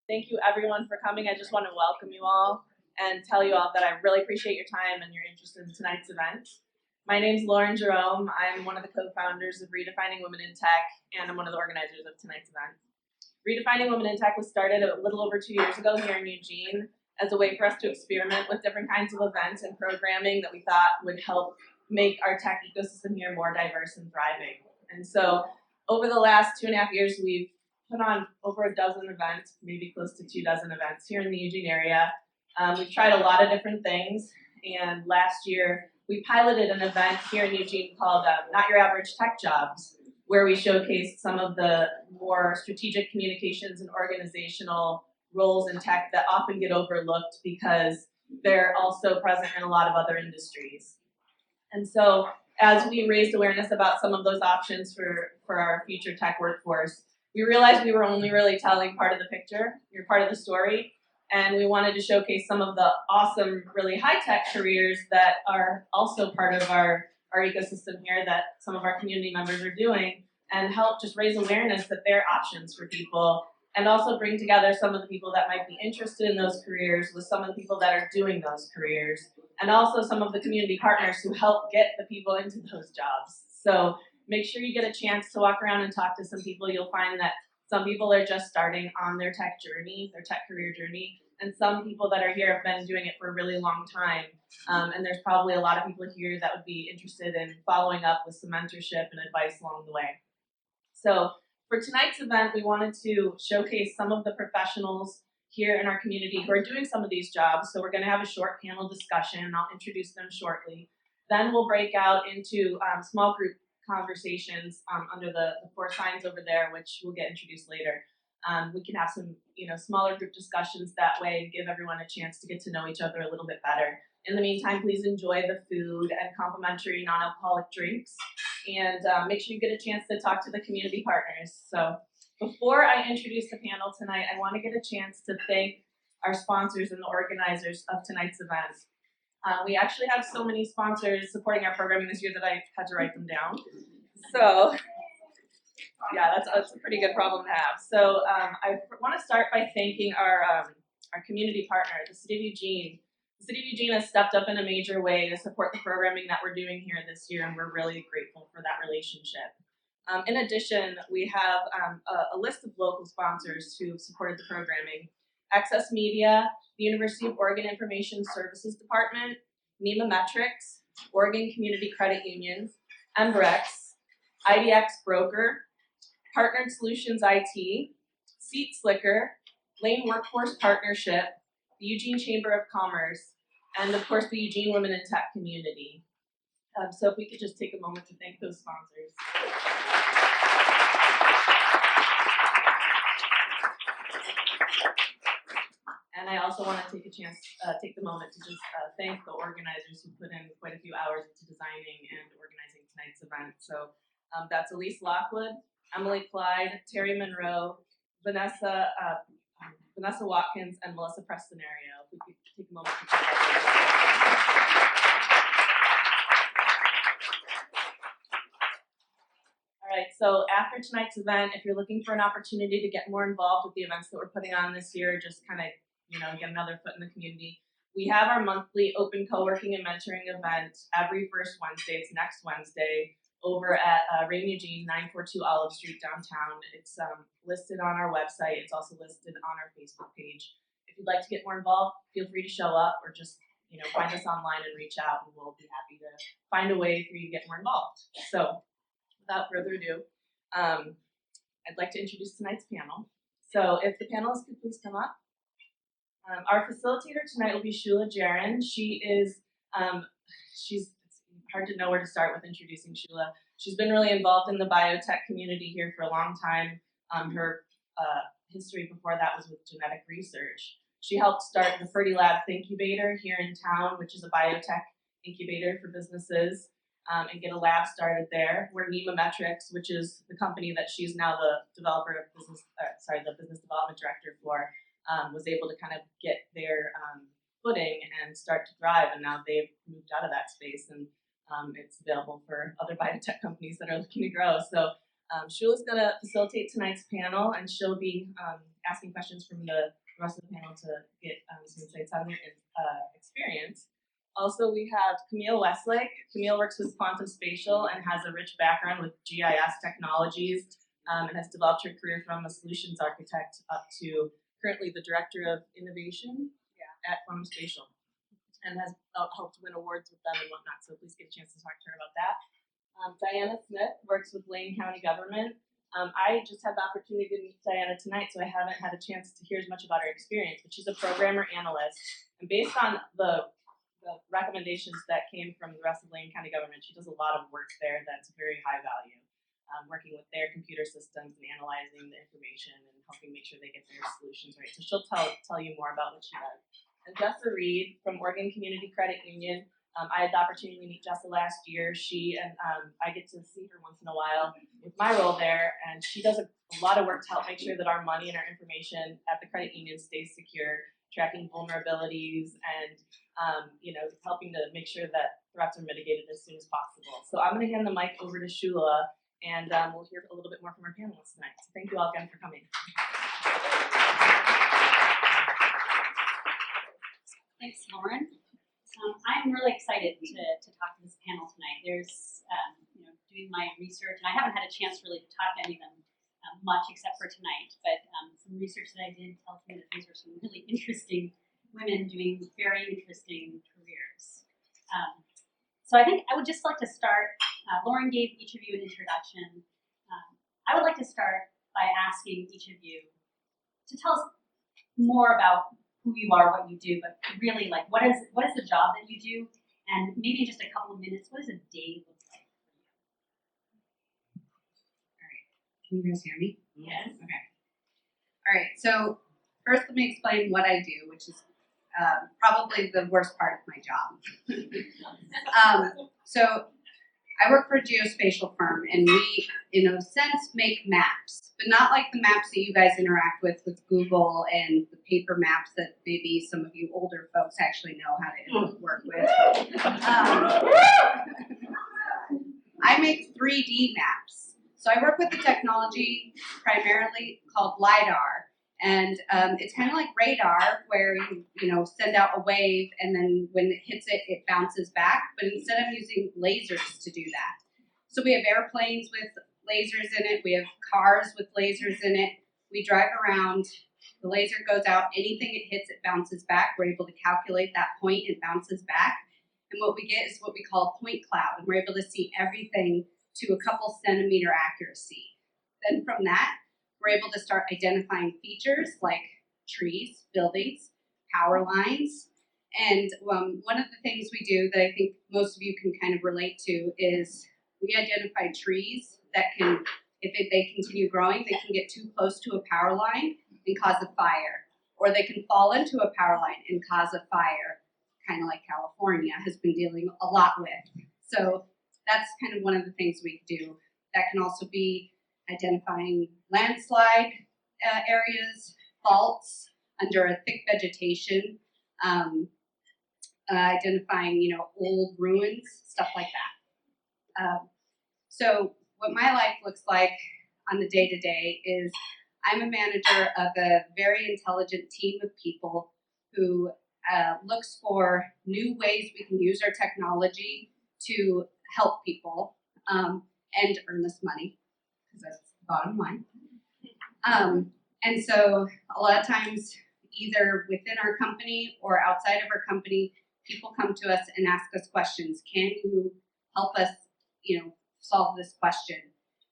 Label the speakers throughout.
Speaker 1: Thank you everyone for coming. I just want to welcome you all and tell you all that I really appreciate your time and your interest in tonight's event. My name is Lauren Jerome. I'm one of the co-founders of Redefining Women in Tech, and I'm one of the organizers of tonight's event. Redefining Women in Tech was started a little over 2 years ago here in Eugene as a way for us to experiment with different kinds of events and programming that we thought would help make our tech ecosystem here more diverse and thriving. And so over the last 2.5 years, we've put on over a dozen events, maybe close to 24 events here in the Eugene area. We've tried a lot of different things, and last year we piloted an event here in Eugene called Not Your Average Tech Jobs, where we showcased some of the more strategic communications and organizational roles in tech that often get overlooked because they're also present in a lot of other industries. And so as we raised awareness about some of those options for our future tech workforce, we realized we were only really telling part of the picture, you're part of the story, and we wanted to showcase some of the awesome, really high-tech careers that are also part of our ecosystem here that some of our community members are doing, and help just raise awareness that there are options for people, and also bring together some of the people that might be interested in those careers with some of the people that are doing those careers, and also some of the community partners who help get the people into those jobs. So make sure you get a chance to walk around and talk to some people. You'll find that some people are just starting on their tech journey, their tech career journey, and some people that are here have been doing it for a really long time. And there's probably a lot of people here that would be interested in following up with some mentorship and advice along the way. So for tonight's event, we wanted to showcase some of the professionals here in our community who are doing some of these jobs. So we're going to have a short panel discussion. I'll introduce them shortly. Then we'll break out into small group conversations under the 4 signs over there, which will get introduced later. We can have some smaller group discussions that way and give everyone a chance to get to know each other a little bit better. In the meantime, please enjoy the food and complimentary non-alcoholic drinks, and make sure you get a chance to talk to the community partners. So before I introduce the panel tonight, I want to get a chance to thank our sponsors and the organizers of tonight's event. We actually have so many sponsors supporting our programming this year that I had to write them down. So yeah, that's a pretty good problem to have. So I want to start by thanking our community partner, the City of Eugene. The City of Eugene has stepped up in a major way to support the programming that we're doing here this year, and we're really grateful for that relationship. In addition, we have a list of local sponsors who have supported the programming. Access Media, the University of Oregon Information Services Department, NemaMetrix, Oregon Community Credit Union, NemaMetrix, IDX Broker, Partnered Solutions IT, Seat Slicker, Lane Workforce Partnership, the Eugene Chamber of Commerce, and of course the Eugene Women in Tech community. So if we could just take a moment to thank those sponsors. And I also want to take the moment to just thank the organizers who put in quite a few hours into designing and organizing tonight's event. So that's Elise Lockwood, Emily Clyde, Terry Monroe, Vanessa Watkins, and Melissa Prestanario. If we could take a moment to check out. All right, so after tonight's event, if you're looking for an opportunity to get more involved with the events that we're putting on this year, just kind of get another foot in the community, we have our monthly open co-working and mentoring event every first Wednesday. It's next Wednesday over at Rain Eugene, 942 Olive Street downtown. It's listed on our website. It's also listed on our Facebook page. If you'd like to get more involved, feel free to show up or just find us online and reach out, and we'll be happy to find a way for you to get more involved. So without further ado, I'd like to introduce tonight's panel. So if the panelists could please come up. Our facilitator tonight will be Shula Jaron. She's hard to know where to start with introducing Shula. She's been really involved in the biotech community here for a long time. Her history before that was with genetic research. She helped start the Fertilab Incubator here in town, which is a biotech incubator for businesses, and get a lab started there. Where NemaMetrix, which is the company that she's now the the business development director for, was able to kind of get their footing and start to thrive, and now they've moved out of that space, and it's available for other biotech companies that are looking to grow. So Shula's going to facilitate tonight's panel, and she'll be asking questions from the rest of the panel to get some insights on their experience. Also, we have Camille Westlake. Camille works with Quantum Spatial and has a rich background with GIS technologies and has developed her career from a solutions architect up to currently the Director of Innovation at Quantum Spatial, and has helped win awards with them and whatnot, so please get a chance to talk to her about that. Diana Smith works with Lane County Government. I just had the opportunity to meet Diana tonight, so I haven't had a chance to hear as much about her experience, but she's a programmer analyst, and based on the recommendations that came from the rest of Lane County Government, she does a lot of work there that's very high value, working with their computer systems and analyzing the information and helping make sure they get their solutions right. So she'll tell you more about what she does. And Jessa Reed from Oregon Community Credit Union. I had the opportunity to meet Jessa last year. She and I get to see her once in a while with my role there, and she does a lot of work to help make sure that our money and our information at the credit union stays secure, tracking vulnerabilities and helping to make sure that threats are mitigated as soon as possible. So I'm going to hand the mic over to Shula, and we'll hear a little bit more from our panelists tonight. So thank you all again for coming.
Speaker 2: Thanks, Lauren. I'm really excited to talk to this panel tonight. There's, doing my research, and I haven't had a chance really to talk to any of them much except for tonight, but some research that I did tells me that these are some really interesting women doing very interesting careers. So I think I would just like to start, Lauren gave each of you an introduction. I would like to start by asking each of you to tell us more about who you are, what you do, but really, like, what is the job that you do, and maybe in just a couple of minutes, what does a day look like for you?
Speaker 3: All right. Can you guys hear me?
Speaker 2: Yes.
Speaker 3: Okay. All right. So first, let me explain what I do, which is probably the worst part of my job. So I work for a geospatial firm, and we, in a sense, make maps, but not like the maps that you guys interact with Google and the paper maps that maybe some of you older folks actually know how to work with. I make 3D maps. So I work with a technology primarily called LiDAR, and it's kind of like radar, where you send out a wave, and then when it hits it, it bounces back. But instead of using lasers to do that, so we have airplanes with lasers in it. We have cars with lasers in it. We drive around. The laser goes out. Anything it hits, it bounces back. We're able to calculate that point. It bounces back, and what we get is what we call a point cloud, and we're able to see everything to a couple centimeter accuracy. Then from that, we're able to start identifying features like trees, buildings, power lines. And one of the things we do that I think most of you can kind of relate to is we identify trees that can, if they continue growing, they can get too close to a power line and cause a fire. Or they can fall into a power line and cause a fire, kind of like California has been dealing a lot with. So that's kind of one of the things we do. That can also be identifying landslide areas, faults under a thick vegetation, identifying old ruins, stuff like that. So what my life looks like on the day-to-day is I'm a manager of a very intelligent team of people who looks for new ways we can use our technology to help people and earn us money, because that's the bottom line. And so a lot of times, either within our company or outside of our company, people come to us and ask us questions. Can you help us, solve this question?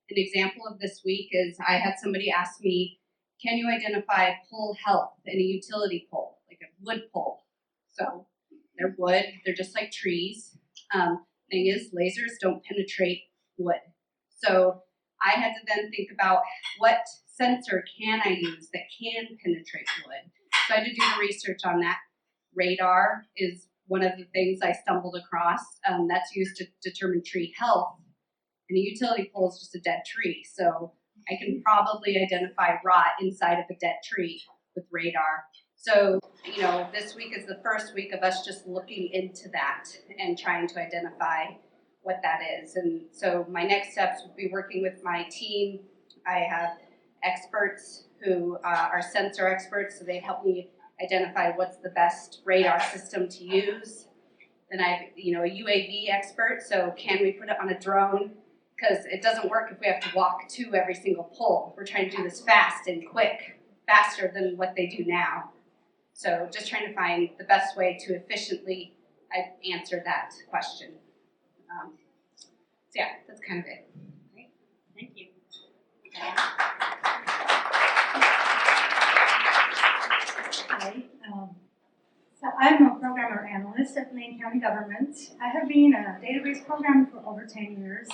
Speaker 3: An example of this week is I had somebody ask me, can you identify pole health in a utility pole, like a wood pole? So they're wood, they're just like trees. Thing is, lasers don't penetrate wood. So I had to then think about what sensor can I use that can penetrate wood. So I had to do the research on that. Radar is one of the things I stumbled across. That's used to determine tree health. And a utility pole is just a dead tree. So I can probably identify rot inside of a dead tree with radar. So, this week is the first week of us just looking into that and trying to identify what that is. And so my next steps will be working with my team. I have experts who are sensor experts, so they help me identify what's the best radar system to use. Then I have, a UAV expert, so can we put it on a drone? Because it doesn't work if we have to walk to every single pole. We're trying to do this fast and quick, faster than what they do now. So just trying to find the best way to efficiently answer that question. So yeah, that's kind of it.
Speaker 2: Great, thank you.
Speaker 4: Hi, so I'm a programmer analyst at Lane County Government. I have been a database programmer for over 10 years.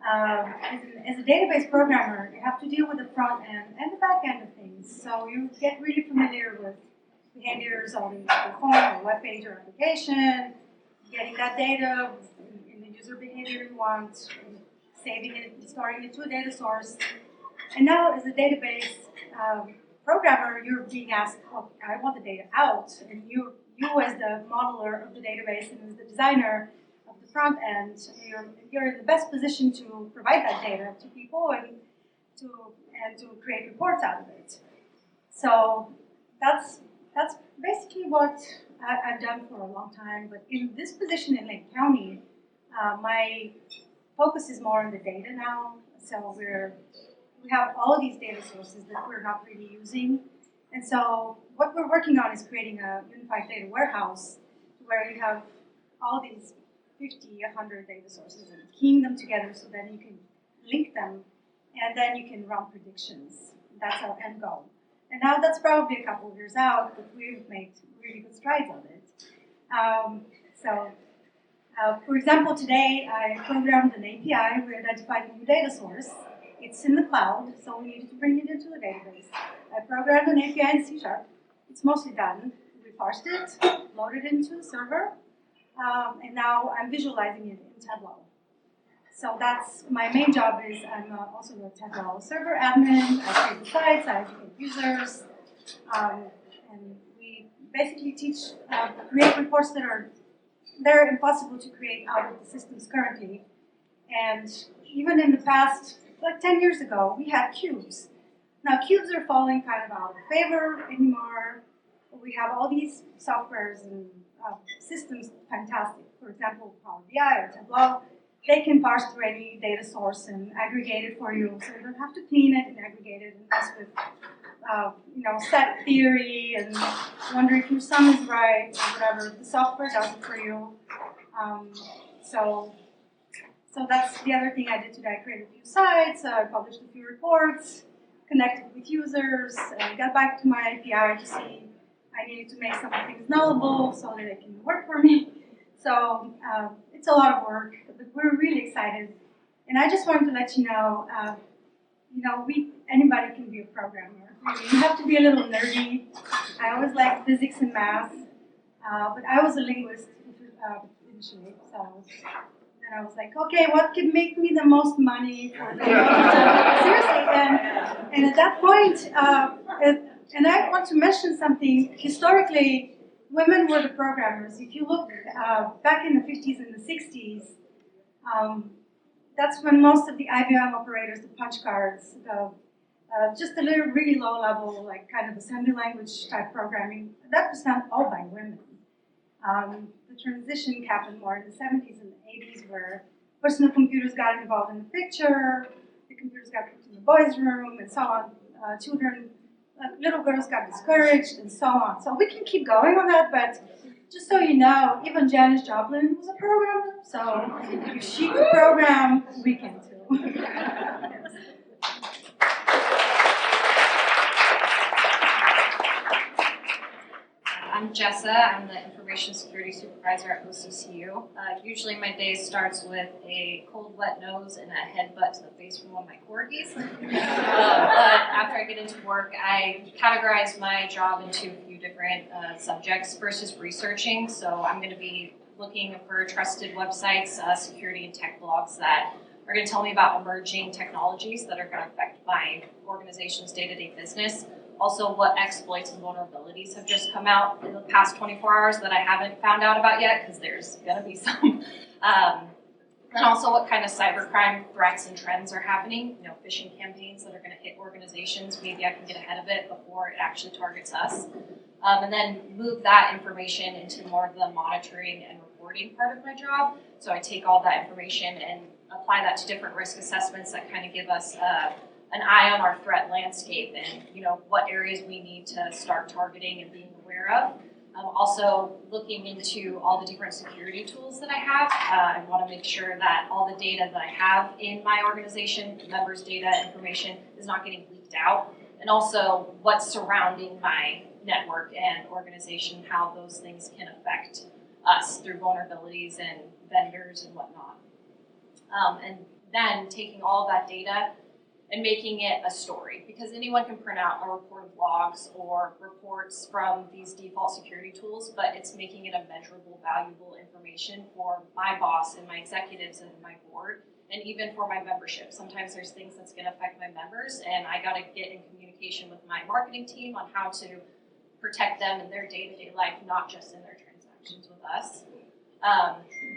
Speaker 4: As a database programmer, you have to deal with the front end and the back end of things. So you get really familiar with behaviors on the phone or web page or application, getting that data in the user behavior you want, saving it, storing it to a data source. And now as a database programmer, you're being asked, well, I want the data out, and you as the modeler of the database and as the designer of the front end, you're in the best position to provide that data to people and to create reports out of it. So that's basically what I've done for a long time. But in this position in Lake County, my focus is more on the data now. So we have all of these data sources that we're not really using. And so what we're working on is creating a unified data warehouse where you have all these 50, 100 data sources and keying them together so that you can link them and then you can run predictions. That's our end goal. And now that's probably a couple of years out, but we've made really good strides on it. For example, today I programmed an API. We identified a new data source. It's in the cloud, so we needed to bring it into the database. I programmed an API in C#. It's mostly done. We parsed it, loaded it into the server, and now I'm visualizing it in Tableau. So that's my main job. Is I'm also the Tableau server admin. I create the sites, I educate users, and we basically create reports that they're impossible to create out of the systems currently. And even in the past, like 10 years ago, we had cubes. Now cubes are falling kind of out of favor anymore. We have all these softwares and systems, fantastic. For example, Power BI or Tableau, they can parse through any data source and aggregate it for you, so you don't have to clean it and aggregate it and mess with, set theory and wonder if your sum is right or whatever. The software does it for you. So that's the other thing I did today. I created a few sites, published a few reports, connected with users, got back to my API to see I needed to make some things nullable so that it can work for me. So it's a lot of work, but we're really excited. And I just wanted to let you know, anybody can be a programmer. You have to be a little nerdy. I always liked physics and math, but I was a linguist initially, so then I was like, okay, what could make me the most money for the seriously, and at that point, and I want to mention something. Historically, women were the programmers. If you look back in the 50s and the 60s, that's when most of the IBM operators, the punch cards, just a little really low level, like kind of assembly language type programming, that was done all by women. The transition happened more in the 70s and the 80s, where personal computers got involved in the picture, the computers got put in the boys' room, and so on. Little girls got discouraged, and so on. So we can keep going on that, but just so you know, even Janis Joplin was a programmer, so if she could program, we can too.
Speaker 5: I'm Jessa. I'm the Information Security Supervisor at OCCU. Usually my day starts with a cold, wet nose and a headbutt to the face from one of my corgis. But after I get into work, I categorize my job into a few different subjects. First is researching, so I'm going to be looking for trusted websites, security and tech blogs that are going to tell me about emerging technologies that are going to affect my organization's day-to-day business. Also, what exploits and vulnerabilities have just come out in the past 24 hours that I haven't found out about yet, because there's going to be some. And also what kind of cybercrime threats and trends are happening, you know, phishing campaigns that are gonna hit organizations, maybe I can get ahead of it before it actually targets us. And then move that information into more of the monitoring and reporting part of my job. So I take all that information and apply that to different risk assessments that kind of give us an eye on our threat landscape and, you know, what areas we need to start targeting and being aware of. Also looking into all the different security tools that I have. I want to make sure that all the data that I have in my organization, members' data information, is not getting leaked out. And also what's surrounding my network and organization, how those things can affect us through vulnerabilities and vendors and whatnot. And then taking all of that data and making it a story, because anyone can print out a report of logs or reports from these default security tools, but it's making it a measurable, valuable information for my boss and my executives and my board, and even for my membership. Sometimes there's things that's going to affect my members, and I got to get in communication with my marketing team on how to protect them in their day-to-day life, not just in their transactions with us.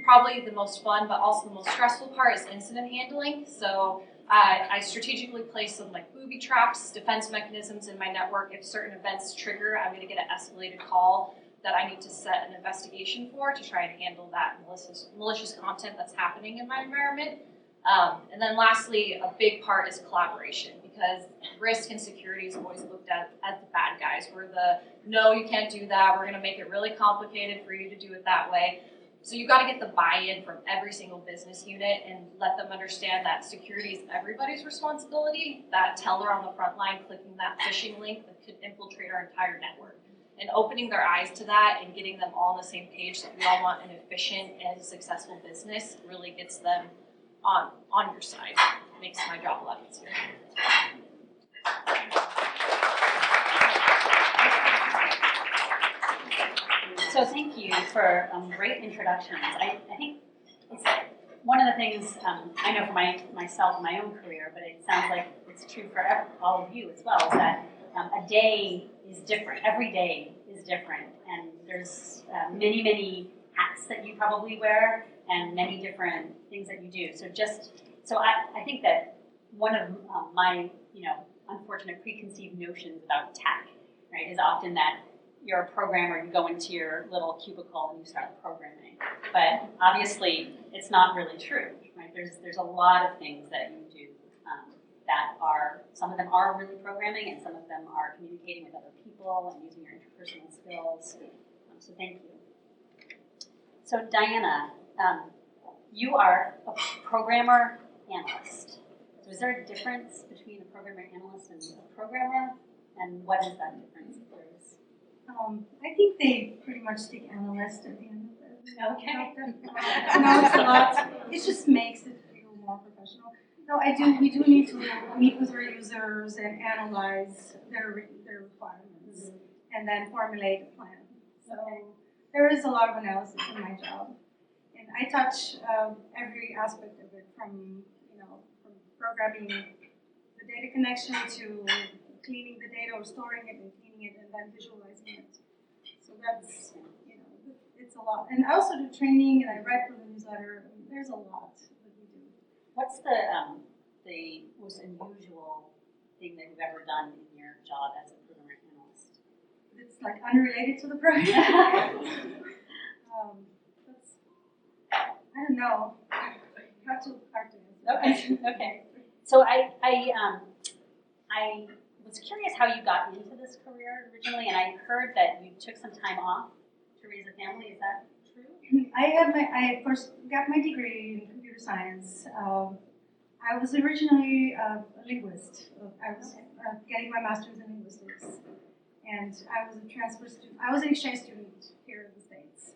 Speaker 5: Probably the most fun, but also the most stressful part is incident handling. So I strategically place some like booby traps, defense mechanisms in my network. If certain events trigger, I'm going to get an escalated call that I need to set an investigation for to try and handle that malicious content that's happening in my environment. And then lastly, a big part is collaboration, because risk and security is always looked at as the bad guys. We're the, no, you can't do that. We're going to make it really complicated for you to do it that way. So you got to get the buy-in from every single business unit and let them understand that security is everybody's responsibility. That teller on the front line clicking that phishing link that could infiltrate our entire network. And opening their eyes to that and getting them all on the same page that we all want an efficient and successful business really gets them on your side. Makes my job a lot easier.
Speaker 2: So thank you for great introductions. I think it's one of the things I know for myself in my own career, but it sounds like it's true for all of you as well, is that a day is different. Every day is different, and there's many, many hats that you probably wear and many different things that you do. So I think that one of my unfortunate preconceived notions about tech, right, is often that you're a programmer, you go into your little cubicle and you start programming. But obviously, it's not really true, right? There's a lot of things that you do that are, some of them are really programming, and some of them are communicating with other people and using your interpersonal skills. So thank you. So Diana, you are a programmer analyst. So is there a difference between a programmer analyst and a programmer? And what is that difference, if there is?
Speaker 4: I think they pretty much stick analyst at the end of it.
Speaker 2: Okay.
Speaker 4: No, it's a lot. It just makes it feel more professional. No, we do need to meet with our users and analyze their requirements and then formulate a plan. So there is a lot of analysis in my job. And I touch every aspect of it, from programming the data connection to cleaning the data or storing it and cleaning it and then visualizing it. So that's, it's a lot. And I also do training and I write for the newsletter. There's a lot that we do.
Speaker 2: What's the most unusual thing that you've ever done in your job as a programmer analyst?
Speaker 4: It's like unrelated to the program. I don't know. Not too hard to answer.
Speaker 2: Okay. So I was curious how you got into this career originally, and I heard that you took some time off to raise a family. Is that true?
Speaker 4: I first got my degree in computer science. I was originally a linguist. I was getting my master's in linguistics, and I was a transfer student. I was an exchange student here in the States,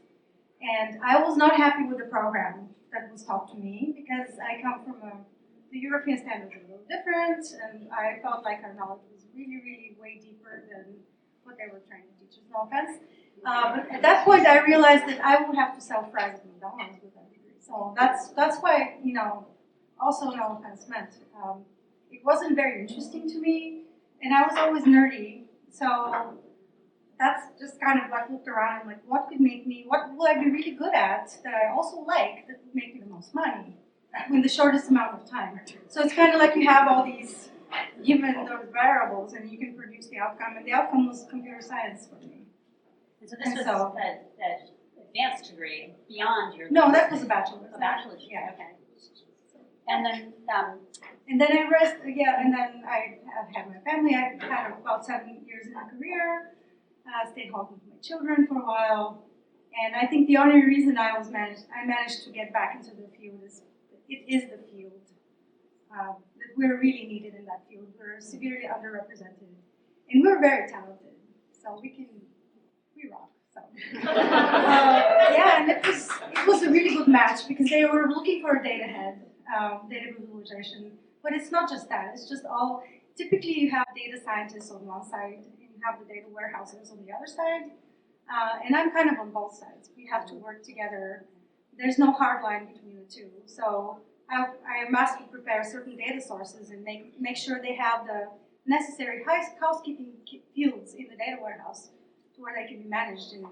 Speaker 4: and I was not happy with the program that was taught to me, because I come from the European standards are a little different, and I felt like our knowledge was really, really way deeper than what they were trying to teach us. No offense. But at that point, I realized that I would have to self-rise at McDonald's with that degree. So that's why, also no offense meant. It wasn't very interesting to me, and I was always nerdy. So that's just kind of like looked around and like, what will I be really good at that I also like that would make me the most money? in the shortest amount of time. So it's kind of like you have all these given those variables, and you can produce the outcome. And the outcome was computer science for me.
Speaker 2: And so this
Speaker 4: And
Speaker 2: was
Speaker 4: so-
Speaker 2: an advanced degree beyond your
Speaker 4: No, that was a bachelor's.
Speaker 2: a bachelor's.
Speaker 4: Yeah.
Speaker 2: Okay. And then
Speaker 4: And then I and then I had my family. I had about 7 years in a career. Stayed home with my children for a while. And I think the only reason I managed to get back into the field is it is the field that we're really needed in that field. We're severely underrepresented, and we're very talented. So we rock. So yeah, and it was a really good match because they were looking for a data head, data visualization. But it's not just that. It's just all. Typically, you have data scientists on one side, and you have the data warehouses on the other side. And I'm kind of on both sides. We have to work together. There's no hard line between the two. So I am asked to prepare certain data sources and make sure they have the necessary housekeeping fields in the data warehouse to where they can be managed in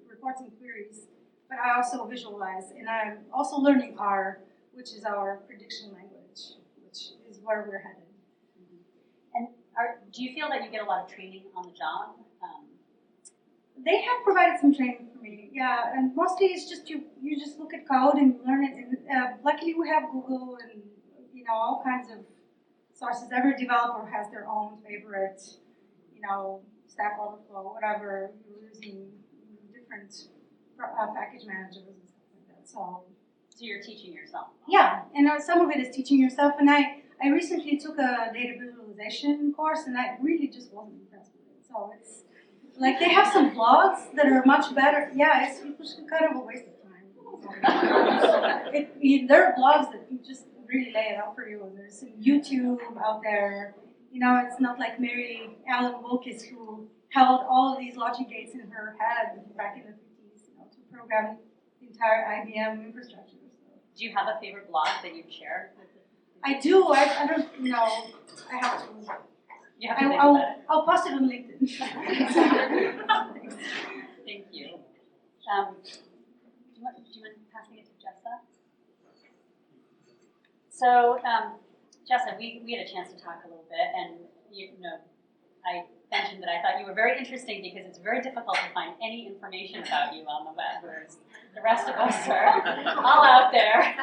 Speaker 4: reports and queries. But I also visualize, and I'm also learning R, which is our prediction language, which is where we're headed.
Speaker 2: and do you feel that you get a lot of training on the job?
Speaker 4: They have provided some training for me, yeah, and mostly it's just you just look at code and learn it. And luckily we have Google and all kinds of sources. Every developer has their own favorite, Stack Overflow, whatever. You're using different package managers and stuff like that. So
Speaker 2: you're teaching yourself.
Speaker 4: yeah, and some of it is teaching yourself. And I recently took a data visualization course, and I really just wasn't impressed with it. So it's like they have some blogs that are much better. Yeah, it's kind of a waste of time. There are blogs that just really lay it out for you. There's some YouTube out there. It's not like Mary Ellen Wilkes, who held all of these logic gates in her head back in the 50s, to program the entire IBM infrastructure. So.
Speaker 2: Do you have a favorite blog that you've shared?
Speaker 4: I do. I don't know. I have to.
Speaker 2: You have to think about it.
Speaker 4: I'll post it on LinkedIn.
Speaker 2: Thank you. Do you mind passing it to Jessa? So, Jessa, we had a chance to talk a little bit, and I mentioned that I thought you were very interesting because it's very difficult to find any information about you on the web, whereas the rest of us are all out there.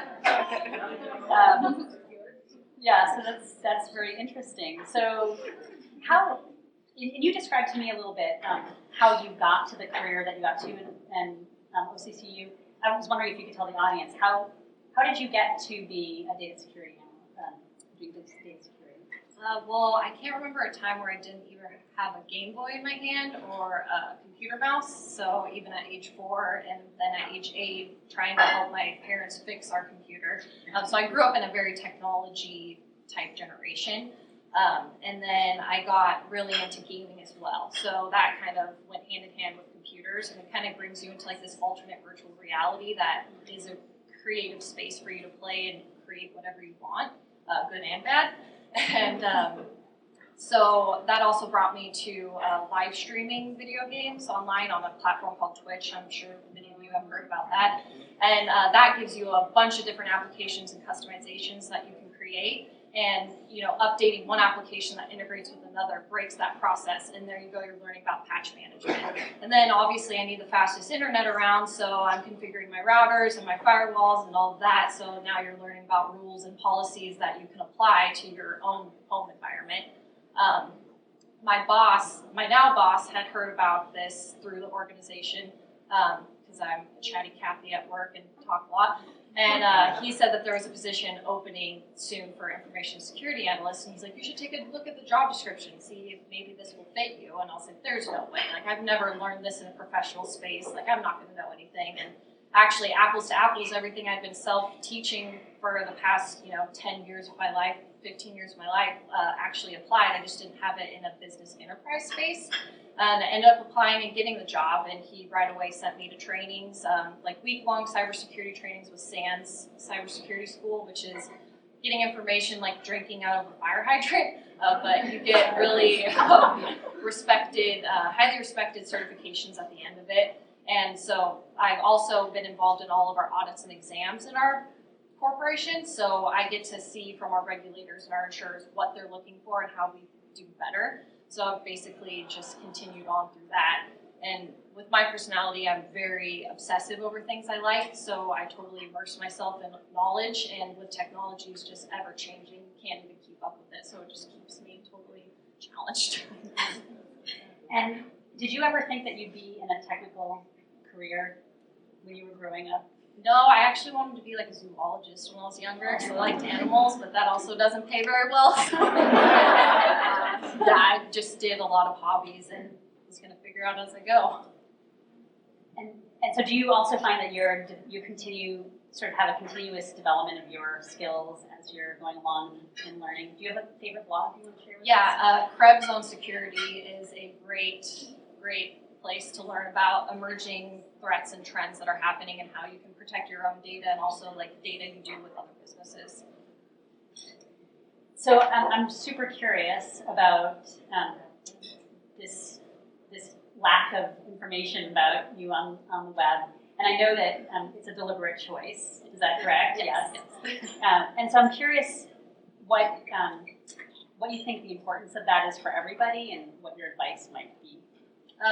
Speaker 2: Yeah, so that's very interesting. So, and you described to me a little bit how you got to the career that you got to in OCCU. I was wondering if you could tell the audience how did you get to be a data security analyst, doing data security?
Speaker 5: Well, I can't remember a time where I didn't either have a Game Boy in my hand or a computer mouse. So even at age 4 and then at age 8, trying to help my parents fix our computer. So I grew up in a very technology type generation. And then I got really into gaming as well. So that kind of went hand in hand with computers, and it kind of brings you into like this alternate virtual reality that is a creative space for you to play and create whatever you want, good and bad. And so that also brought me to live streaming video games online on a platform called Twitch. I'm sure many of you have heard about that. And that gives you a bunch of different applications and customizations that you can create. And updating one application that integrates with another breaks that process. And there you go, you're learning about patch management. And then obviously I need the fastest internet around, so I'm configuring my routers and my firewalls and all of that. So now you're learning about rules and policies that you can apply to your own home environment. My now boss had heard about this through the organization because I'm a chatty Cathy at work and talk a lot. And he said that there was a position opening soon for information security analyst, and he's like, you should take a look at the job description, see if maybe this will fit you. And I was like, there's no way. Like, I've never learned this in a professional space. Like, I'm not going to know anything. And actually, apples to apples, everything I've been self-teaching for the past, 10 years of my life, 15 years of my life, actually applied. I just didn't have it in a business enterprise space. And I ended up applying and getting the job, and he right away sent me to trainings, like week-long cybersecurity trainings with SANS Cybersecurity School, which is getting information like drinking out of a fire hydrant, but you get really respected, highly respected certifications at the end of it. And so I've also been involved in all of our audits and exams in our corporations, so I get to see from our regulators and our insurers what they're looking for and how we do better. So I've basically just continued on through that. And with my personality, I'm very obsessive over things I like, so I totally immerse myself in knowledge, and with technology is just ever changing, you can't even keep up with it, so it just keeps me totally challenged.
Speaker 2: And did you ever think that you'd be in a technical career when you were growing up?
Speaker 5: No, I actually wanted to be like a zoologist when I was younger, because I liked animals, but that also doesn't pay very well. Yeah, I just did a lot of hobbies and was going to figure out as I go.
Speaker 2: And so do you also find that you continue sort of have a continuous development of your skills as you're going along and learning? Do you have a favorite blog you want to share with us?
Speaker 5: Yeah, Krebs on Security is a great place to learn about emerging threats and trends that are happening and how you can protect your own data and also like data you do with other businesses.
Speaker 2: So I'm super curious about this lack of information about you on the web, and I know that it's a deliberate choice. Is that correct?
Speaker 5: Yes.
Speaker 2: And so I'm curious what you think the importance of that is for everybody, and what your advice might be.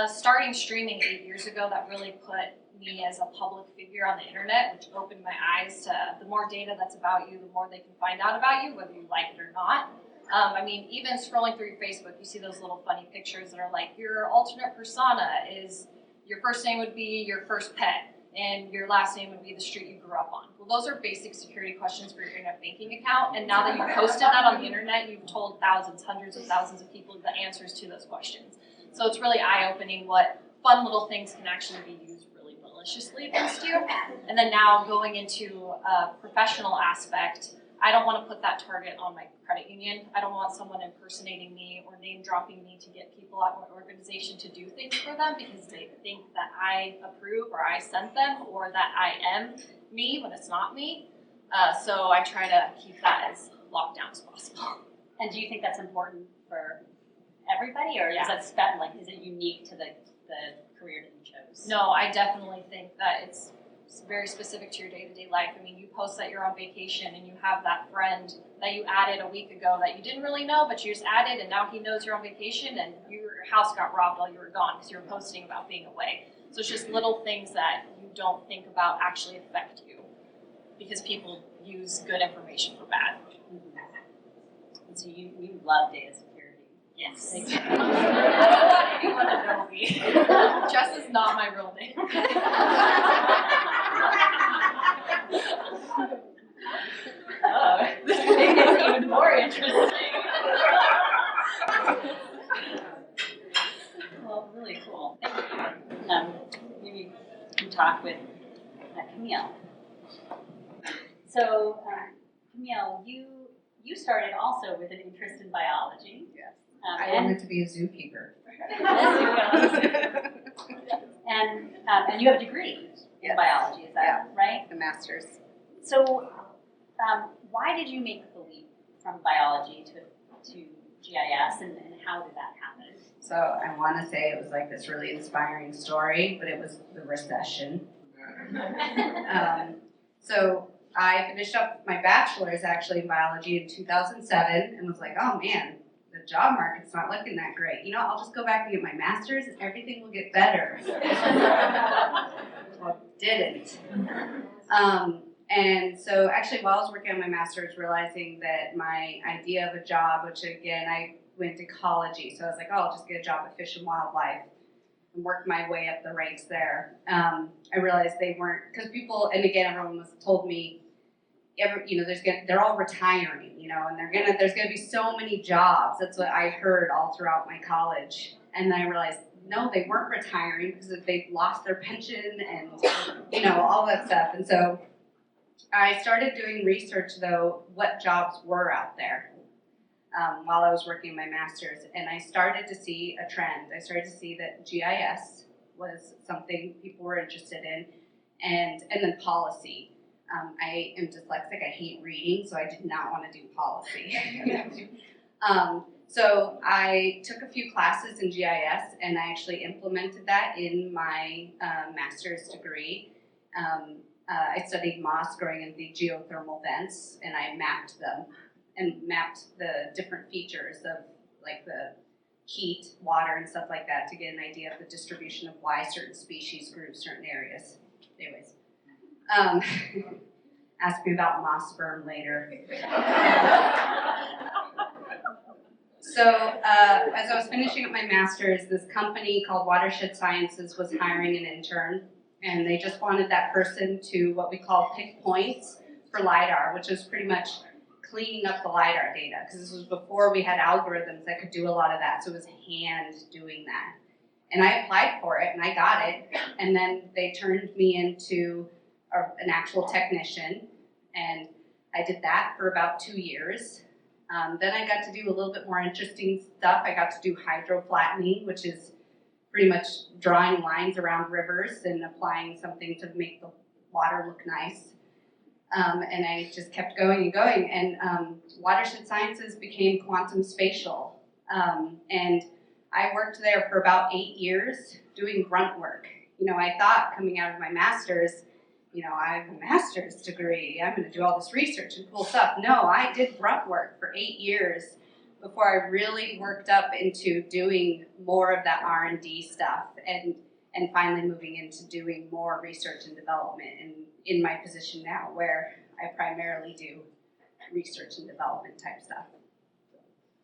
Speaker 5: Starting streaming 8 years ago, that really put me as a public figure on the internet, which opened my eyes to the more data that's about you, the more they can find out about you, whether you like it or not. I mean, even scrolling through your Facebook, you see those little funny pictures that are like, your alternate persona is, your first name would be your first pet, and your last name would be the street you grew up on. Well, those are basic security questions for your internet banking account, and now that you've posted that on the internet, you've told thousands, hundreds of thousands of people the answers to those questions. So it's really eye-opening what fun little things can actually be used really maliciously against you. And then now going into a professional aspect, I don't want to put that target on my credit union. I don't want someone impersonating me or name-dropping me to get people at my organization to do things for them because they think that I approve or I sent them or that I am me when it's not me. So I try to keep that as locked down as possible.
Speaker 2: And do you think that's important for everybody, or
Speaker 5: Yeah.
Speaker 2: is it unique to the career that you chose?
Speaker 5: No, I definitely think that it's very specific to your day-to-day life. I mean, you post that you're on vacation and you have that friend that you added a week ago that you didn't really know, but you just added, and now he knows you're on vacation, and your house got robbed while you were gone because you were posting about being away. So it's just little things that you don't think about actually affect you because people use good information for bad.
Speaker 2: And so you love data security.
Speaker 5: Yes. I don't want anyone to know me. Jess is not my real name.
Speaker 2: Oh, this makes it even more interesting. Well, really cool. Thank you. Maybe you talk with Camille. So, Camille, you started also with an interest in biology.
Speaker 3: Yes.
Speaker 2: And
Speaker 3: I wanted to be a zookeeper.
Speaker 2: And you have a degree in
Speaker 3: Yes.
Speaker 2: biology, is that right?
Speaker 3: The master's.
Speaker 2: So, why did you make the leap from biology to GIS, and how did that happen?
Speaker 3: So I want to say it was like this really inspiring story, but it was the recession. So I finished up my bachelor's actually in biology in 2007 and was like, oh man, the job market's not looking that great. You know, I'll just go back and get my master's and everything will get better. Well, it didn't. And so actually while I was working on my master's, realizing that my idea of a job, which again, I went to ecology, so I was like, oh, I'll just get a job at Fish and Wildlife and work my way up the ranks there. I realized they weren't, because people, and again, everyone told me, they're all retiring, and there's gonna be so many jobs. That's what I heard all throughout my college. And then I realized, no, they weren't retiring because they lost their pension and, all that stuff. And so I started doing research, though, what jobs were out there while I was working my master's. And I started to see a trend. I started to see that GIS was something people were interested in, and then policy. I am dyslexic. I hate reading, so I did not want to do policy. So I took a few classes in GIS, and I actually implemented that in my master's degree. I studied moss growing in the geothermal vents, and I mapped them and mapped the different features of like the heat, water, and stuff like that to get an idea of the distribution of why certain species grew in certain areas. Anyways, ask me about moss sperm later. So as I was finishing up my master's, this company called Watershed Sciences was hiring an intern, and they just wanted that person to what we call pick points for LiDAR, which is pretty much cleaning up the LiDAR data, because this was before we had algorithms that could do a lot of that, so it was hand doing that. And I applied for it, and I got it, and then they turned me into an actual technician, and I did that for about 2 years. Then I got to do a little bit more interesting stuff. I got to do hydroflattening, which is pretty much drawing lines around rivers and applying something to make the water look nice. And I just kept going and going. And Watershed Sciences became Quantum Spatial. And I worked there for about 8 years doing grunt work. You know, I thought coming out of my master's, you know, I have a master's degree, I'm gonna do all this research and cool stuff. No, I did grunt work for 8 years before I really worked up into doing more of that R&D stuff and finally moving into doing more research and development and in my position now where I primarily do research and development type stuff.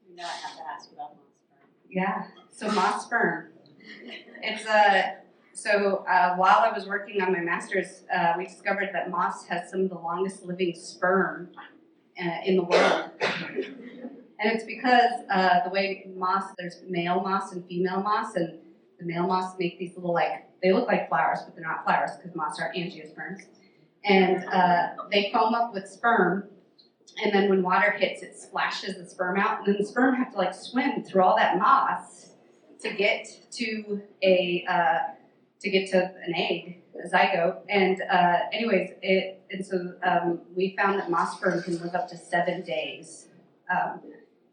Speaker 2: You know I have to ask about moss sperm.
Speaker 3: Yeah, so moss sperm. It's while I was working on my master's, we discovered that moss has some of the longest living sperm in the world. And it's because the way moss, there's male moss and female moss, and the male moss make these little, they look like flowers, but they're not flowers because moss are angiosperms. And they foam up with sperm, and then when water hits, it splashes the sperm out, and then the sperm have to swim through all that moss to get to an egg, a zygote. And we found that moss sperm can live up to 7 days,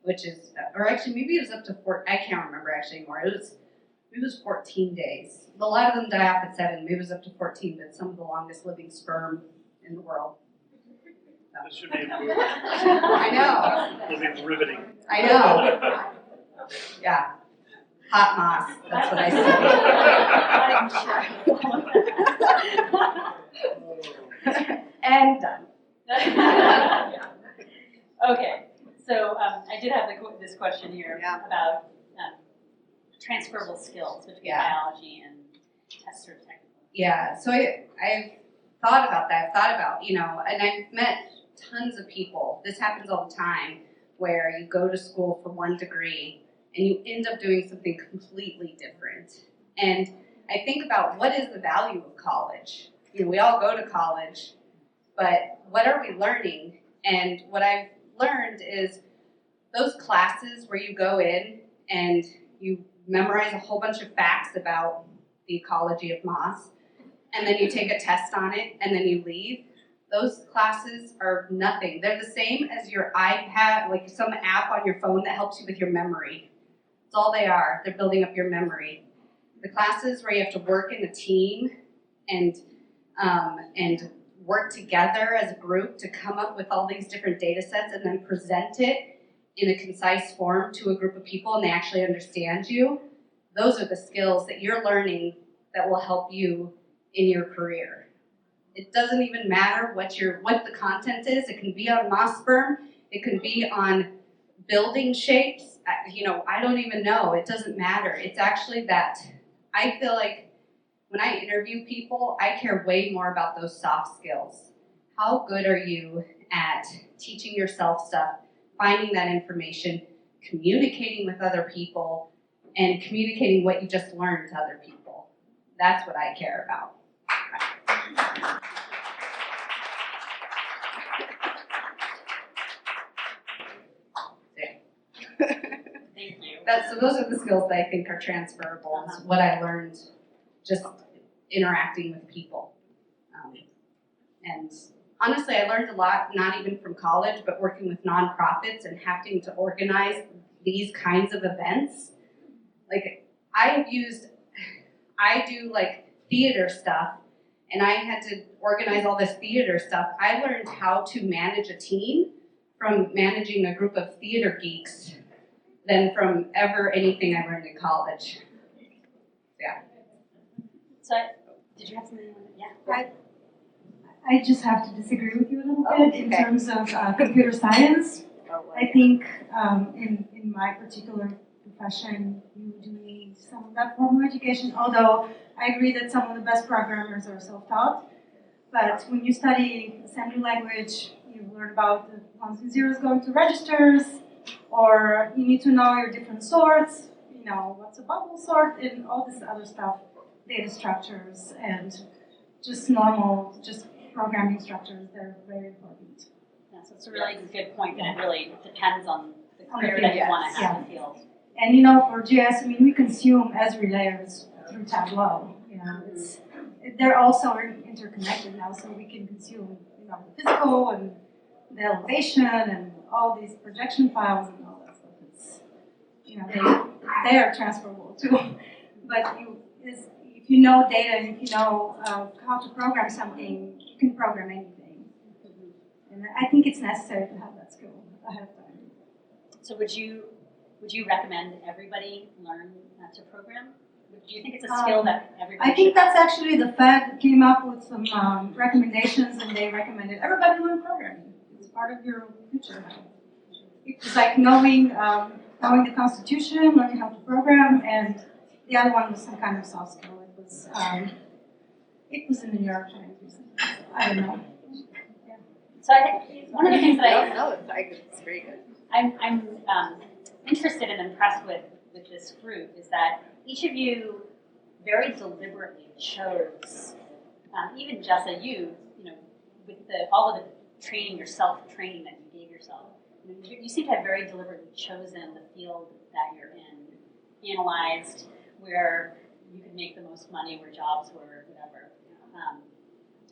Speaker 3: which is, or actually maybe it was up to 4. I can't remember actually anymore. It was 14 days. A lot of them die off at 7. Maybe it was up to 14, but some of the longest living sperm in the world.
Speaker 6: This should be
Speaker 3: I know.
Speaker 6: It'll be riveting.
Speaker 3: I know. Yeah. Hot moss. That's what I see. And done.
Speaker 2: Okay, so I did have this question here about transferable skills between biology and test sort of technical.
Speaker 3: Yeah, so I've thought about that. I've thought about, and I've met tons of people. This happens all the time where you go to school for one degree and you end up doing something completely different. And I think about what is the value of college? We all go to college, but what are we learning? And what I've learned is those classes where you go in and you memorize a whole bunch of facts about the ecology of moss, and then you take a test on it, and then you leave. Those classes are nothing. They're the same as your iPad, like some app on your phone that helps you with your memory. That's all they are. They're building up your memory. The classes where you have to work in a team and work together as a group to come up with all these different data sets and then present it in a concise form to a group of people and they actually understand you, those are the skills that you're learning that will help you in your career. It doesn't even matter what the content is. It can be on moss sperm. It can be on building shapes. I don't even know. It doesn't matter. It's actually that I feel like when I interview people, I care way more about those soft skills. How good are you at teaching yourself stuff, finding that information, communicating with other people, and communicating what you just learned to other people? That's what I care about.
Speaker 2: Thank you.
Speaker 3: So those are the skills that I think are transferable. Is what I learned just interacting with people. And honestly, I learned a lot, not even from college, but working with nonprofits and having to organize these kinds of events. I do theater stuff, and I had to organize all this theater stuff. I learned how to manage a team from managing a group of theater geeks than from ever anything I learned in college. Yeah.
Speaker 2: So, did you have something you wanted? Yeah.
Speaker 4: I just have to disagree with you a little
Speaker 3: Oh,
Speaker 4: bit in
Speaker 3: okay.
Speaker 4: terms of computer science. I think in my particular profession, you do need some of that formal education, although I agree that some of the best programmers are self-taught. But when you study assembly language, you learn about the ones and zeros going to registers, or you need to know your different sorts, you know, what's a bubble sort, and all this other stuff, data structures, and just normal, just programming structures, they're very important.
Speaker 2: Yeah, so it's a really good point that it really depends on the
Speaker 4: On the
Speaker 2: career that you
Speaker 3: field,
Speaker 2: want to
Speaker 4: yes.
Speaker 2: have in the field.
Speaker 4: And you know, for GIS, I mean, we consume Esri layers through Tableau. You know, they're also interconnected now, so we can consume, you know, the physical and the elevation and all these projection files and all that stuff. It's, you know, they are transferable too. But if you know data and if you know how to program something, you can program anything. And I think it's necessary to have that skill ahead of time.
Speaker 2: So would you recommend everybody learn to program? Do you think it's a skill that everybody
Speaker 4: I think
Speaker 2: should
Speaker 4: that's actually the Fed came up with some recommendations, and they recommended everybody learn programming. It's part of your future. It's like knowing the Constitution, learning how to program, and the other one was some kind of soft skill. It was in the New York Times recently. So I don't know.
Speaker 2: So I think one of the things that
Speaker 3: No, it's very good.
Speaker 2: I'm interested and impressed with this group is that each of you very deliberately chose, even Jessa, you know, with all of the training, your self-training that you gave yourself, you seem to have very deliberately chosen the field that you're in, analyzed where you could make the most money, where jobs were, whatever.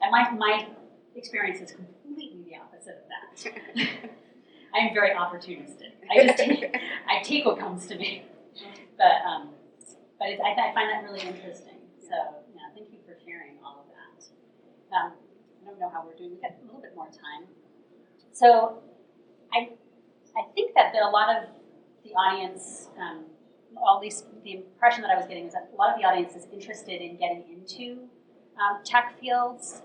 Speaker 2: And my experience is completely the opposite of that. I'm very opportunistic. I take what comes to me. But I find that really interesting. So yeah, thank you for sharing all of that. I don't know how we're doing. We've got a little bit more time. So I think that a lot of the audience, or at least the impression that I was getting is that a lot of the audience is interested in getting into tech fields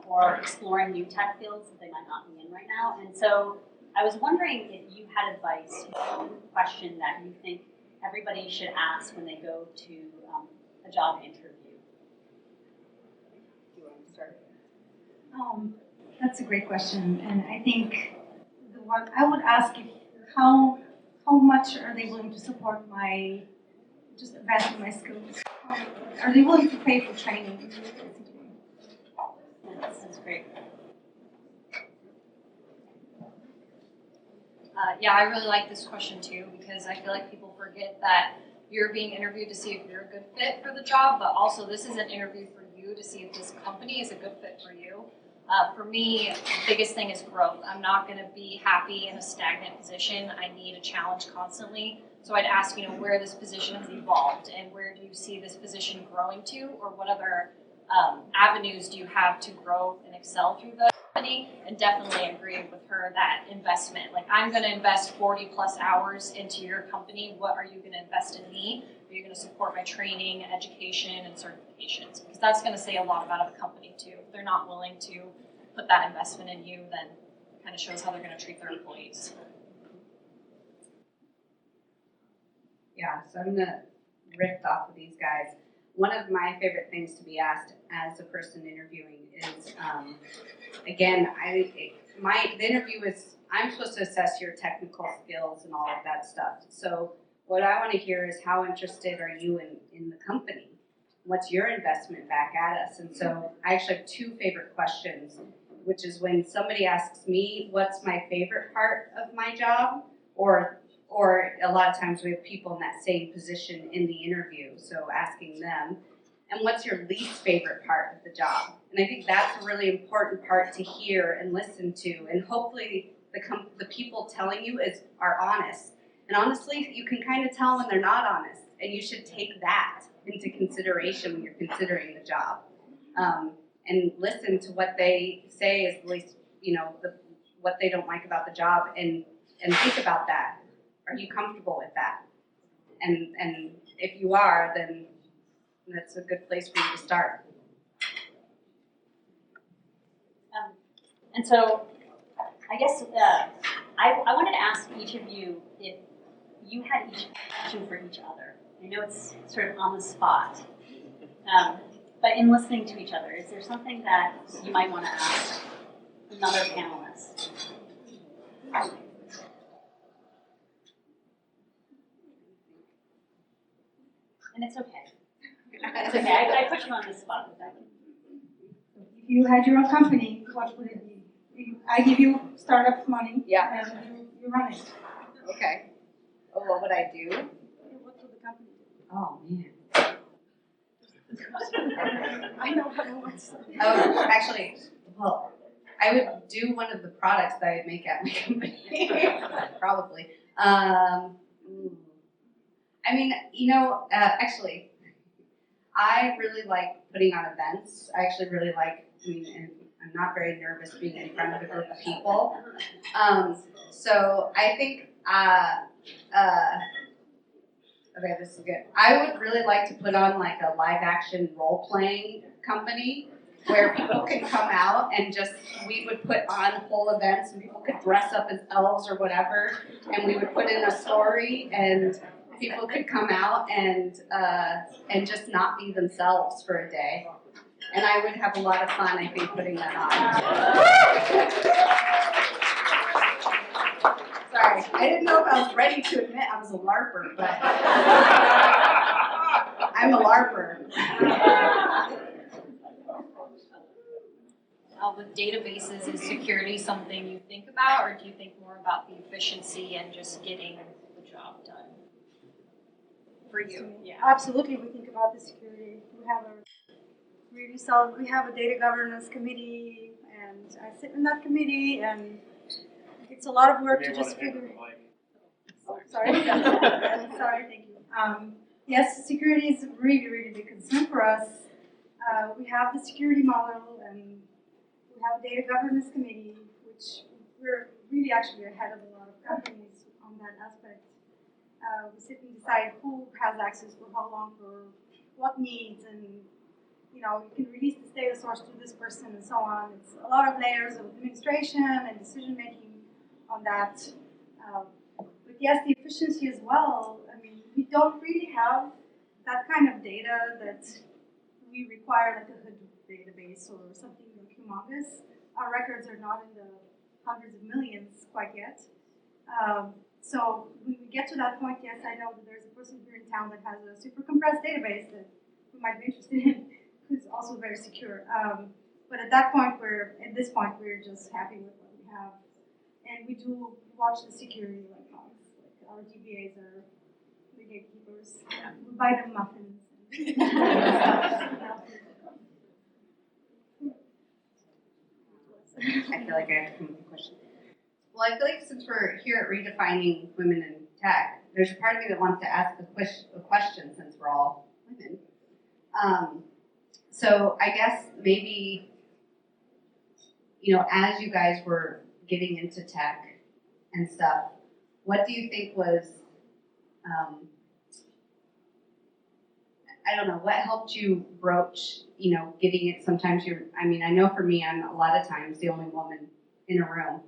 Speaker 2: or exploring new tech fields that they might not be in right now. And so I was wondering if you had advice, one question that you think everybody should ask when they go to a job interview.
Speaker 3: Do you want to start?
Speaker 4: That's a great question, and I think the one I would ask is how much are they willing to support my just advancing my skills? Are they willing to pay for training?
Speaker 2: Yeah, that's great.
Speaker 5: Yeah, I really like this question too, because I feel like people forget that you're being interviewed to see if you're a good fit for the job, but also this is an interview for you to see if this company is a good fit for you. For me, the biggest thing is growth. I'm not going to be happy in a stagnant position. I need a challenge constantly. So I'd ask, where this position has evolved and where do you see this position growing to, or what other avenues do you have to grow and excel through the company? And definitely agree with her that investment. Like, I'm going to invest 40 plus hours into your company. What are you going to invest in me? Are you going to support my training, education, and certifications? Because that's going to say a lot about a company too. If they're not willing to put that investment in you, then it kind of shows how they're going to treat their employees.
Speaker 3: Yeah, so I'm gonna riff off of these guys. One of my favorite things to be asked as a person interviewing is, again, the interview is, I'm supposed to assess your technical skills and all of that stuff. So what I want to hear is, how interested are you in the company? What's your investment back at us? And so I actually have two favorite questions, which is when somebody asks me, what's my favorite part of my job? Or a lot of times we have people in that same position in the interview, so asking them, and what's your least favorite part of the job? And I think that's a really important part to hear and listen to, and hopefully the people telling you are honest. And honestly, you can kind of tell when they're not honest, and you should take that into consideration when you're considering the job. and listen to what they say is the least, what they don't like about the job, and think about that. Are you comfortable with that? And if you are, then that's a good place for you to start.
Speaker 2: And so, I guess I wanted to ask each of you if you had each question for each other. I know it's sort of on the spot, but in listening to each other, is there something that you might want to ask another panelist? And it's okay. It's okay. I put you on the spot with that.
Speaker 4: If you had your own company, what would it be? I give you startup money,
Speaker 3: Yeah.
Speaker 4: and you run it.
Speaker 3: Okay. Oh, what would I do?
Speaker 4: What would the company do?
Speaker 3: Oh man.
Speaker 4: I know what I want.
Speaker 3: Oh, actually, well, I would do one of the products that I make at my company. Probably. I mean, actually, I really like putting on events. I actually really like, and I'm not very nervous being in front of a group of people. So I think, okay, this is good. I would really like to put on like a live action role playing company where people can come out and we would put on whole events and people could dress up as elves or whatever, and we would put in a story and people could come out and just not be themselves for a day. And I would have a lot of fun, I think, putting that on. Sorry, I didn't know if I was ready to admit I was a LARPer, but I'm a LARPer.
Speaker 5: With databases, is security something you think about, or do you think more about the efficiency and just getting the job done? For you, yeah.
Speaker 4: Absolutely, we think about the security. We have a data governance committee, and I sit in that committee, and it's a lot of work to just figure. Oh, sorry. Sorry, thank you. Yes, security is a really, really big concern for us. We have the security model, and we have a data governance committee, which we're really actually ahead of a lot of companies on that aspect. We sit and decide who has access for how long, for what needs, and you can release this data source to this person and so on. It's a lot of layers of administration and decision making on that. But yes, the efficiency as well. I mean, we don't really have that kind of data that we require, like a Hadoop database or something humongous. Our records are not in the hundreds of millions quite yet. So when we get to that point, yes, I know that there's a person here in town that has a super compressed database that we might be interested in, who's also very secure. But at this point, we're just happy with what we have. And we do watch the security like hogs. Like our DBAs are the gatekeepers. Yeah. We buy them muffins.
Speaker 3: I feel like I have to come with a question. Well, I feel like since we're here at Redefining Women in Tech, there's a part of me that wants to ask a question since we're all women. So I guess maybe, as you guys were getting into tech and stuff, what do you think was, I don't know, what helped you broach, getting it? Sometimes I know for me, I'm a lot of times the only woman in a room.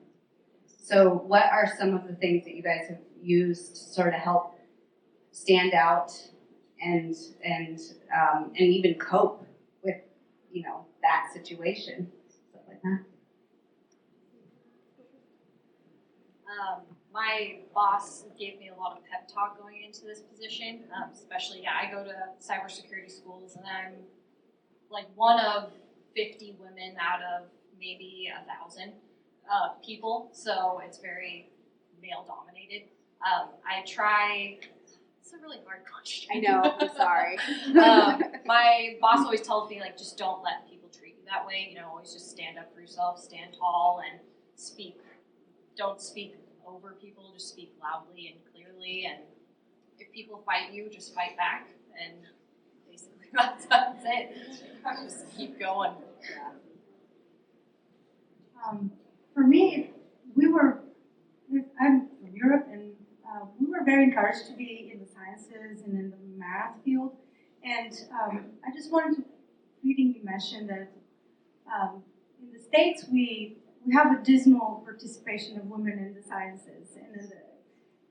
Speaker 3: So what are some of the things that you guys have used to sort of help stand out and even cope with, that situation, stuff like that?
Speaker 5: My boss gave me a lot of pep talk going into this position, especially, I go to cybersecurity schools, and I'm like one of 50 women out of maybe 1,000 people, so it's very male dominated. It's a really hard question.
Speaker 3: I know, I'm sorry.
Speaker 5: My boss always tells me, like, just don't let people treat you that way, always just stand up for yourself, stand tall, and don't speak over people, just speak loudly and clearly, and if people fight you, just fight back, and basically that's it. Just keep going.
Speaker 4: For me, I'm from Europe, and we were very encouraged to be in the sciences and in the math field. And I just wanted to briefly mention that in the States, we have a dismal participation of women in the sciences and in the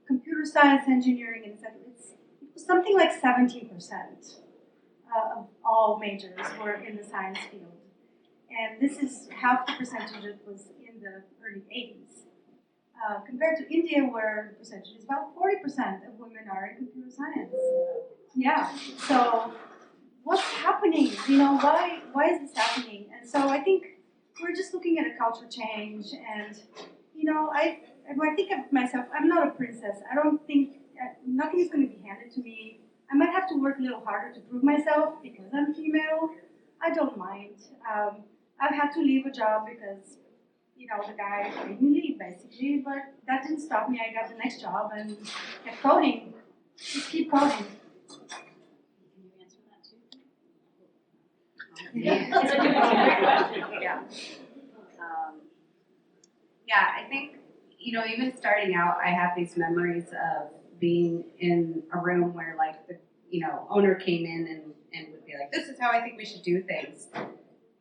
Speaker 4: computer science, engineering, and it was something like 17% of all majors were in the science field. And this is half the percentage that was in the early 80s. Compared to India, where the percentage is about 40% of women are in computer science. Yeah, so what's happening? Why is this happening? And so I think we're just looking at a culture change. And, when I think of myself, I'm not a princess. I don't think, nothing is going to be handed to me. I might have to work a little harder to prove myself because I'm female. I don't mind. I've had to leave a job because, the guy made me leave, basically. But that didn't stop me. I got the next job and kept coding. Just keep coding.
Speaker 2: Can you answer that too?
Speaker 3: Yeah. Yeah, I think, even starting out, I have these memories of being in a room where, like, the, owner came in and would be like, this is how I think we should do things.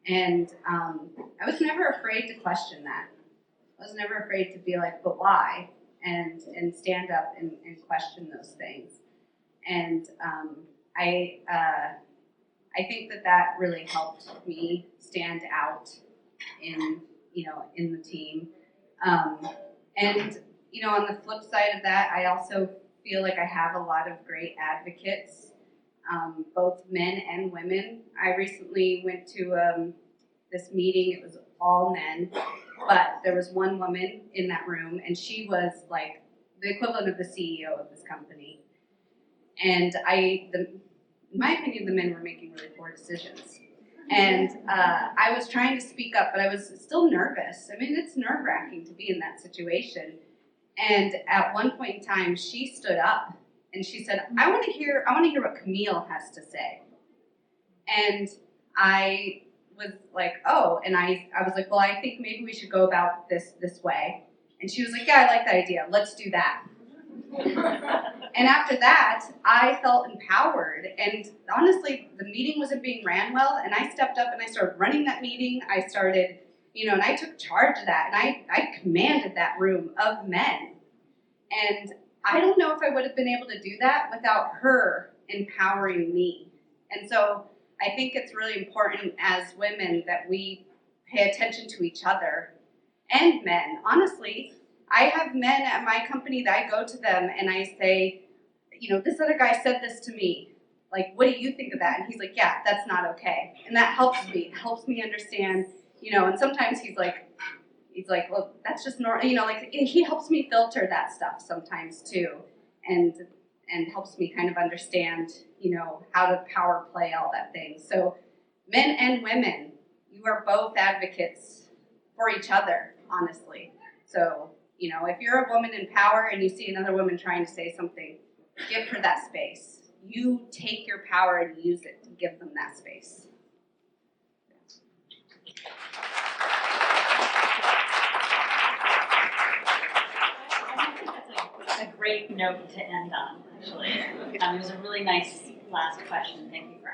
Speaker 3: And I was never afraid to question that. I was never afraid to be like, but why? And stand up and question those things. And I think that really helped me stand out in the team. And on the flip side of that, I also feel like I have a lot of great advocates, both men and women. I recently went to this meeting. It was all men, but there was one woman in that room, and she was like the equivalent of the CEO of this company. And in my opinion, the men were making really poor decisions. And I was trying to speak up, but I was still nervous. I mean, it's nerve-wracking to be in that situation. And at one point in time, she stood up and she said, I want to hear what Camille has to say. And I was like, oh, and I was like, well, I think maybe we should go about this way. And she was like, yeah, I like that idea. Let's do that. And after that, I felt empowered. And honestly, the meeting wasn't being ran well. And I stepped up and I started running that meeting. I started, and I took charge of that. And I commanded that room of men. And I don't know if I would have been able to do that without her empowering me. And so I think it's really important as women that we pay attention to each other and men. Honestly, I have men at my company that I go to them and I say, this other guy said this to me. Like, what do you think of that? And he's like, yeah, that's not okay. And that helps me. It helps me understand, and sometimes he's like, well, that's just normal. He helps me filter that stuff sometimes too. And helps me kind of understand, how to power play all that thing. So men and women, you are both advocates for each other, honestly. So, if you're a woman in power and you see another woman trying to say something, give her that space. You take your power and use it to give them that space.
Speaker 2: I think that's a great note to end on, actually. It was a really nice last question. Thank you for